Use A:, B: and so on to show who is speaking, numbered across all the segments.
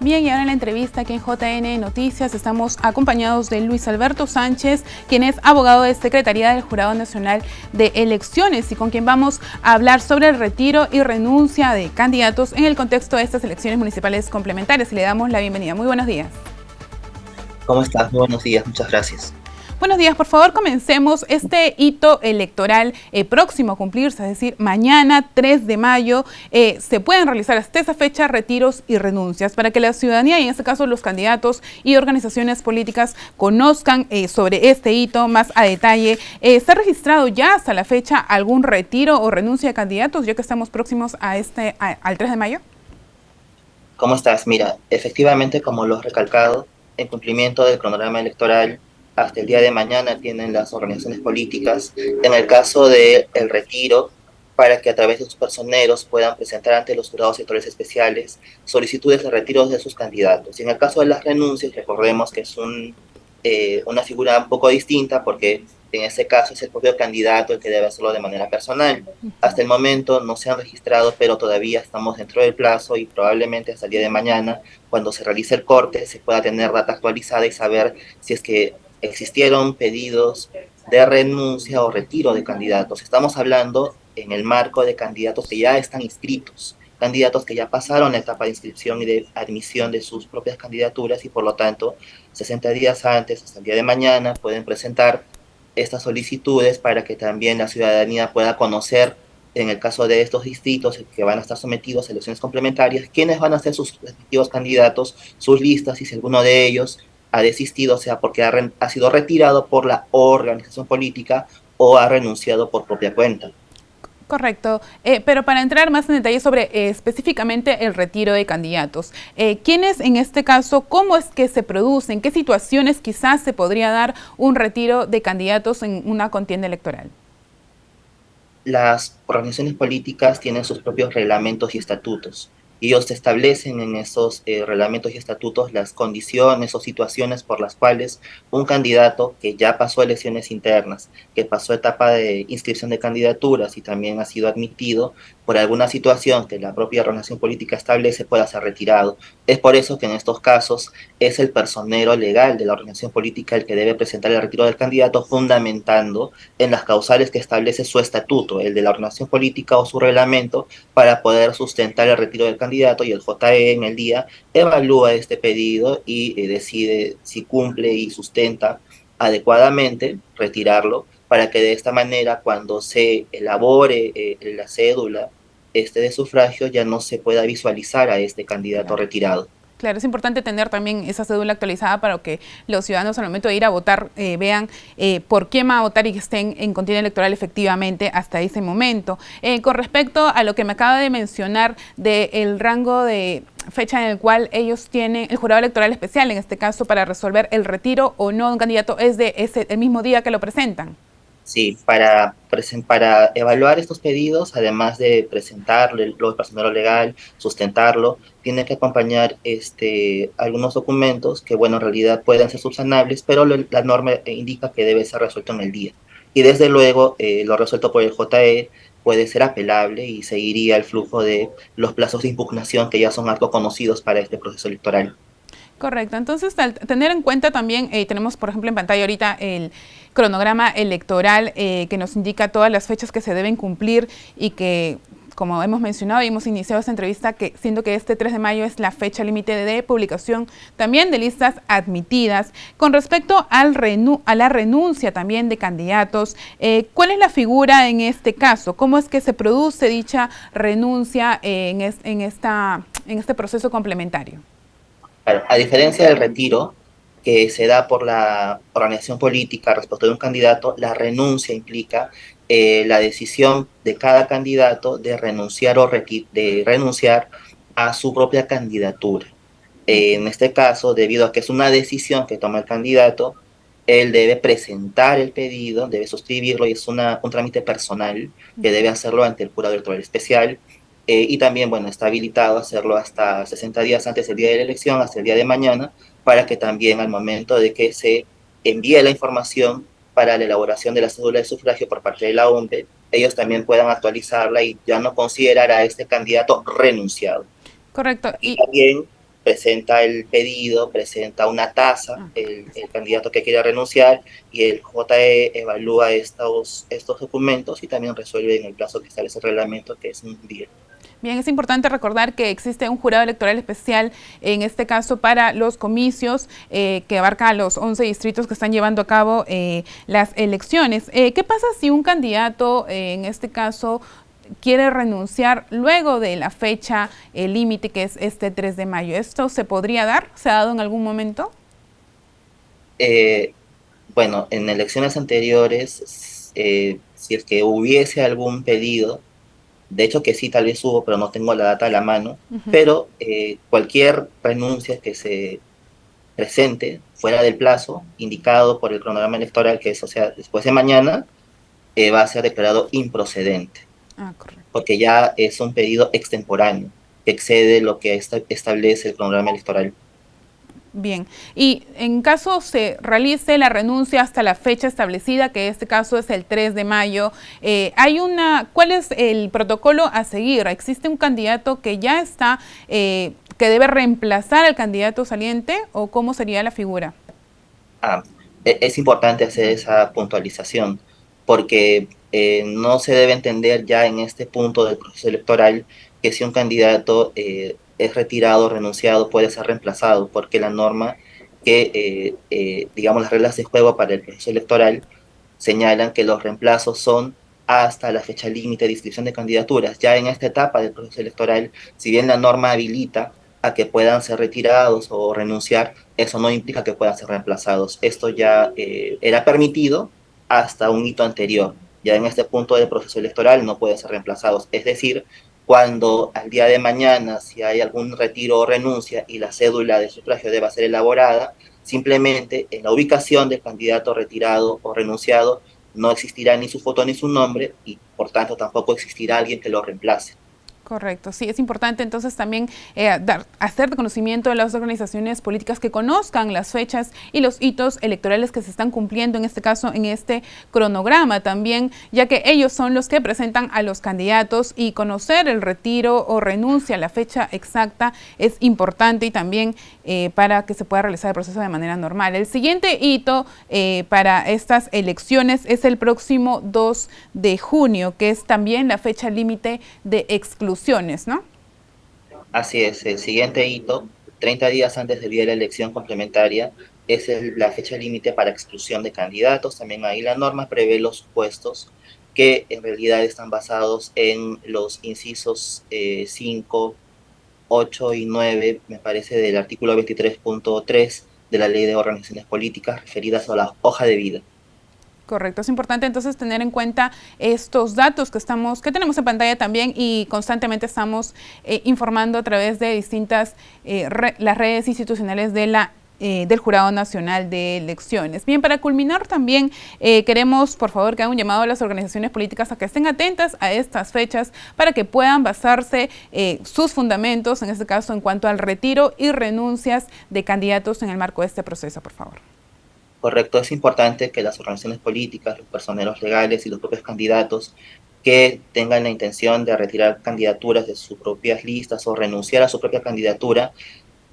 A: Bien, y ahora en la entrevista aquí en JN Noticias estamos acompañados de Luis Alberto Sánchez, quien es abogado de Secretaría del Jurado Nacional de Elecciones y con quien vamos a hablar sobre el retiro y renuncia de candidatos en el contexto de estas elecciones municipales complementarias. Y le damos la bienvenida. Muy buenos días.
B: ¿Cómo estás? Muy buenos días, muchas gracias.
A: Buenos días, por favor comencemos este hito electoral próximo a cumplirse, es decir, mañana 3 de mayo se pueden realizar hasta esa fecha retiros y renuncias para que la ciudadanía y en este caso los candidatos y organizaciones políticas conozcan sobre este hito más a detalle. ¿Está registrado ya hasta la fecha algún retiro o renuncia de candidatos ya que estamos próximos a al 3 de mayo?
B: ¿Cómo estás? Mira, efectivamente, como lo has recalcado, en cumplimiento del cronograma electoral, hasta el día de mañana tienen las organizaciones políticas, en el caso del retiro, para que a través de sus personeros puedan presentar ante los jurados sectoriales especiales solicitudes de retiro de sus candidatos. Y en el caso de las renuncias, recordemos que es una figura un poco distinta porque en este caso es el propio candidato el que debe hacerlo de manera personal. Hasta el momento no se han registrado, pero todavía estamos dentro del plazo y probablemente hasta el día de mañana, cuando se realice el corte, se pueda tener data actualizada y saber si es que existieron pedidos de renuncia o retiro de candidatos. Estamos hablando en el marco de candidatos que ya están inscritos, candidatos que ya pasaron la etapa de inscripción y de admisión de sus propias candidaturas y por lo tanto 60 días antes, hasta el día de mañana, pueden presentar estas solicitudes para que también la ciudadanía pueda conocer, en el caso de estos distritos que van a estar sometidos a elecciones complementarias, quiénes van a ser sus respectivos candidatos, sus listas y si alguno de ellos ha desistido, sea porque ha sido retirado por la organización política o ha renunciado por propia cuenta.
A: Correcto, pero para entrar más en detalle sobre específicamente el retiro de candidatos, ¿quiénes en este caso, cómo es que se produce, en qué situaciones quizás se podría dar un retiro de candidatos en una contienda electoral?
B: Las organizaciones políticas tienen sus propios reglamentos y estatutos. Y ellos establecen en esos reglamentos y estatutos las condiciones o situaciones por las cuales un candidato que ya pasó elecciones internas, que pasó etapa de inscripción de candidaturas y también ha sido admitido por alguna situación que la propia organización política establece, pueda ser retirado. Es por eso que en estos casos es el personero legal de la organización política el que debe presentar el retiro del candidato, fundamentando en las causales que establece su estatuto, el de la organización política o su reglamento, para poder sustentar el retiro del candidato, y el JE en el día evalúa este pedido y decide si cumple y sustenta adecuadamente retirarlo, para que de esta manera cuando se elabore la cédula de sufragio ya no se pueda visualizar a este candidato
A: Claro.
B: retirado.
A: Claro, es importante tener también esa cédula actualizada para que los ciudadanos al momento de ir a votar vean por quién va a votar y que estén en contienda electoral efectivamente hasta ese momento. Con respecto a lo que me acaba de mencionar del rango de fecha en el cual ellos tienen, el jurado electoral especial en este caso para resolver el retiro o no de un candidato es de el mismo día que lo presentan.
B: Sí, para evaluar estos pedidos, además de presentarlo, el personal legal, sustentarlo, tiene que acompañar algunos documentos que, bueno, en realidad pueden ser subsanables, pero la norma indica que debe ser resuelto en el día. Y desde luego, lo resuelto por el JE puede ser apelable y seguiría el flujo de los plazos de impugnación que ya son harto conocidos para este proceso electoral.
A: Correcto, entonces al tener en cuenta también, tenemos por ejemplo en pantalla ahorita el cronograma electoral que nos indica todas las fechas que se deben cumplir y que, como hemos mencionado y hemos iniciado esta entrevista, que siendo que este 3 de mayo es la fecha límite de publicación también de listas admitidas. Con respecto a la renuncia también de candidatos, ¿cuál es la figura en este caso? ¿Cómo es que se produce dicha renuncia en este proceso complementario?
B: Claro, a diferencia del retiro que se da por la organización política respecto de un candidato, la renuncia implica la decisión de cada candidato de renunciar de renunciar a su propia candidatura. En este caso, debido a que es una decisión que toma el candidato, él debe presentar el pedido, debe suscribirlo y es un trámite personal que debe hacerlo ante el jurado electoral especial. Y también, bueno, está habilitado a hacerlo hasta 60 días antes del día de la elección, hasta el día de mañana, para que también al momento de que se envíe la información para la elaboración de la cédula de sufragio por parte de la OMPE, ellos también puedan actualizarla y ya no considerar a este candidato renunciado.
A: Correcto.
B: Y también presenta el pedido, presenta una tasa,
A: Ah,
B: el candidato que quiere renunciar, y el JE evalúa estos documentos y también resuelve en el plazo que establece el reglamento, que es un día.
A: bien, es importante recordar que existe un jurado electoral especial, en este caso para los comicios, que abarca a los 11 distritos que están llevando a cabo las elecciones. ¿Qué pasa si un candidato, en este caso, quiere renunciar luego de la fecha límite, que es este 3 de mayo? ¿Esto se podría dar? ¿Se ha dado en algún momento?
B: Eh, bueno, en elecciones anteriores, si es que hubiese algún pedido, de hecho que sí, tal vez hubo, pero no tengo la data a la mano, pero cualquier renuncia que se presente fuera del plazo indicado por el cronograma electoral, que es, o sea, después de mañana, va a ser declarado improcedente,
A: Ah, correcto.
B: porque ya es un pedido extemporáneo, que excede lo que establece el cronograma electoral.
A: Bien, y en caso se realice la renuncia hasta la fecha establecida, que en este caso es el 3 de mayo, ¿cuál es el protocolo a seguir? ¿Existe un candidato que ya está, que debe reemplazar al candidato saliente, o cómo sería la figura?
B: Ah, es importante hacer esa puntualización, porque no se debe entender ya en este punto del proceso electoral que si un candidato es retirado, renunciado, puede ser reemplazado, porque la norma digamos, las reglas de juego para el proceso electoral señalan que los reemplazos son hasta la fecha límite de inscripción de candidaturas. Ya en esta etapa del proceso electoral, si bien la norma habilita a que puedan ser retirados o renunciar, eso no implica que puedan ser reemplazados. Esto ya era permitido hasta un hito anterior. Ya en este punto del proceso electoral no pueden ser reemplazados. Es decir, cuando al día de mañana, si hay algún retiro o renuncia y la cédula de sufragio deba ser elaborada, simplemente en la ubicación del candidato retirado o renunciado no existirá ni su foto ni su nombre, y por tanto tampoco existirá alguien que lo reemplace.
A: Correcto, sí, es importante entonces también hacer de conocimiento de las organizaciones políticas que conozcan las fechas y los hitos electorales que se están cumpliendo, en este caso, en este cronograma también, ya que ellos son los que presentan a los candidatos, y conocer el retiro o renuncia, la fecha exacta, es importante, y también para que se pueda realizar el proceso de manera normal. El siguiente hito para estas elecciones es el próximo 2 de junio, que es también la fecha límite de exclusión, ¿no?
B: Así es, el siguiente hito, 30 días antes del día de la elección complementaria, es la fecha límite para exclusión de candidatos. También ahí la norma prevé los supuestos que en realidad están basados en los incisos 5, 8 y 9, me parece, del artículo 23.3 de la Ley de Organizaciones Políticas referidas a la hoja de vida.
A: Correcto, es importante entonces tener en cuenta estos datos que tenemos en pantalla también, y constantemente estamos informando a través de distintas las redes institucionales del Jurado Nacional de Elecciones. Bien, para culminar también queremos, por favor, que haga un llamado a las organizaciones políticas a que estén atentas a estas fechas para que puedan basarse sus fundamentos, en este caso en cuanto al retiro y renuncias de candidatos en el marco de este proceso, por favor.
B: Correcto, es importante que las organizaciones políticas, los personeros legales y los propios candidatos que tengan la intención de retirar candidaturas de sus propias listas o renunciar a su propia candidatura,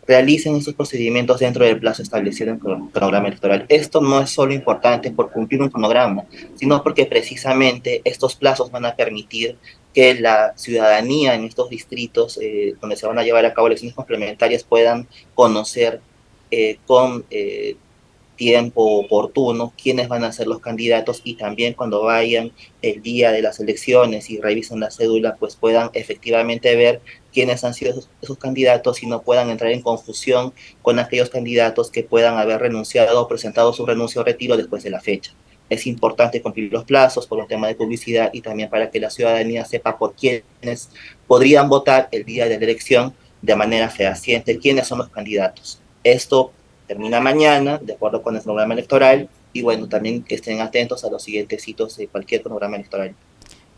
B: realicen esos procedimientos dentro del plazo establecido en el cronograma electoral. Esto no es solo importante por cumplir un cronograma, sino porque precisamente estos plazos van a permitir que la ciudadanía en estos distritos donde se van a llevar a cabo elecciones complementarias puedan conocer con tiempo oportuno quiénes van a ser los candidatos, y también cuando vayan el día de las elecciones y revisen la cédula, pues puedan efectivamente ver quiénes han sido esos candidatos y no puedan entrar en confusión con aquellos candidatos que puedan haber renunciado o presentado su renuncia o retiro después de la fecha. Es importante cumplir los plazos por un tema de publicidad y también para que la ciudadanía sepa por quiénes podrían votar el día de la elección de manera fehaciente, quiénes son los candidatos. Esto termina mañana, de acuerdo con el programa electoral, y bueno, también que estén atentos a los siguientes hitos de cualquier programa electoral.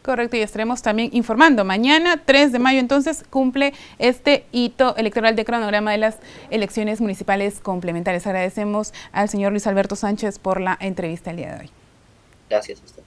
A: Correcto, y estaremos también informando. Mañana, 3 de mayo, entonces, cumple este hito electoral de cronograma de las elecciones municipales complementarias. Agradecemos al señor Luis Alberto Sánchez por la entrevista el día de hoy.
B: Gracias a usted.